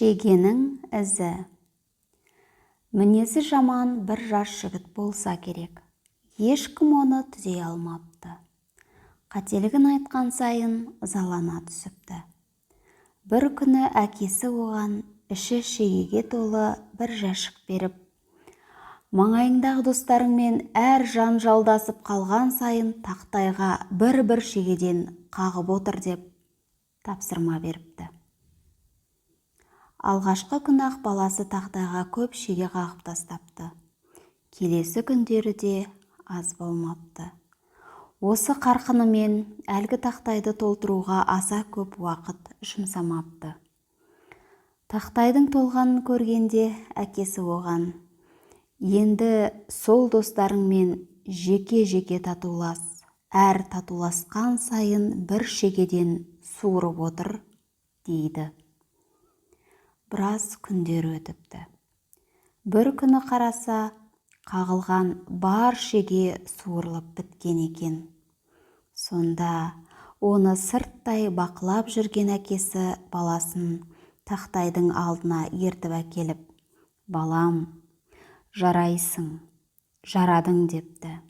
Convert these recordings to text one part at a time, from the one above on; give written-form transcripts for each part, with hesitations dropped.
Шегенің ізі. Мінезі жаман бір жас жігіт болса керек. Ешкім оны түзей алмапты. Қателігін айтқан сайын ызалана түсіпті. Бір күні әкесі оған іші шегеге толы бір жәшік беріп, маңайыңдағы достарыңмен әр жанжалдасып қалған сайын тақтайға бір шегеден қағып отыр деп тапсырма беріпті. Алғашқы күні-ақ баласы тақтайға көп шеге қағып тастапты. Келесі күндері де аз болмапты. Осы қарқынымен әлгі тақтайды толтыруға аса көп уақыт жұмсамапты. Тақтайдың толғанын көргенде әкесі оған: енді сол достарыңмен жеке татулас, әр татуласқан сайын бір шегеден суырып отыр, дейді. Біраз күндер өтіпті. Бір күні қараса, қағылған бар шеге суырылып біткен екен. Сонда оны сырттай бақылап жүрген әкесі баласын тақтайдың алдына ертіп әкеліп: «Балам, жарайсың, жарадың» депті.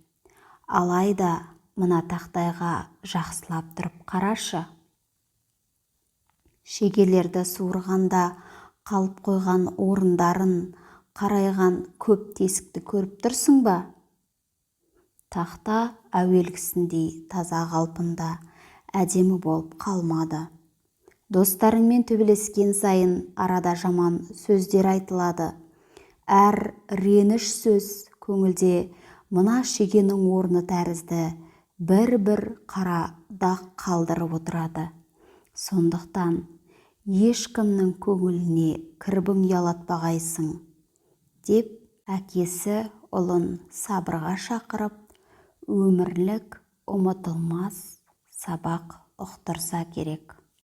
«Алайда мына тақтайға жақсылап тұрып қарашы. Шегелерді суырғанда қалып қойған орындарын, қарайған көп тесікті көріп тұрсың ба? Тақта әуелгісіндей таза қалпында, әдемі болып қалмады. Достарыңмен төбелескен сайын арада жаман сөздер айтылады. Әр реніш сөз көңілде мына шегенің орны тәрізді бір қара дақ қалдырып отырады. Сондықтан ешкімнің көңіліне кірбің ұялатпағайсың», деп әкесі ұлын сабырға шақырып, өмірлік ұмытылмас сабақ ұқтырса керек.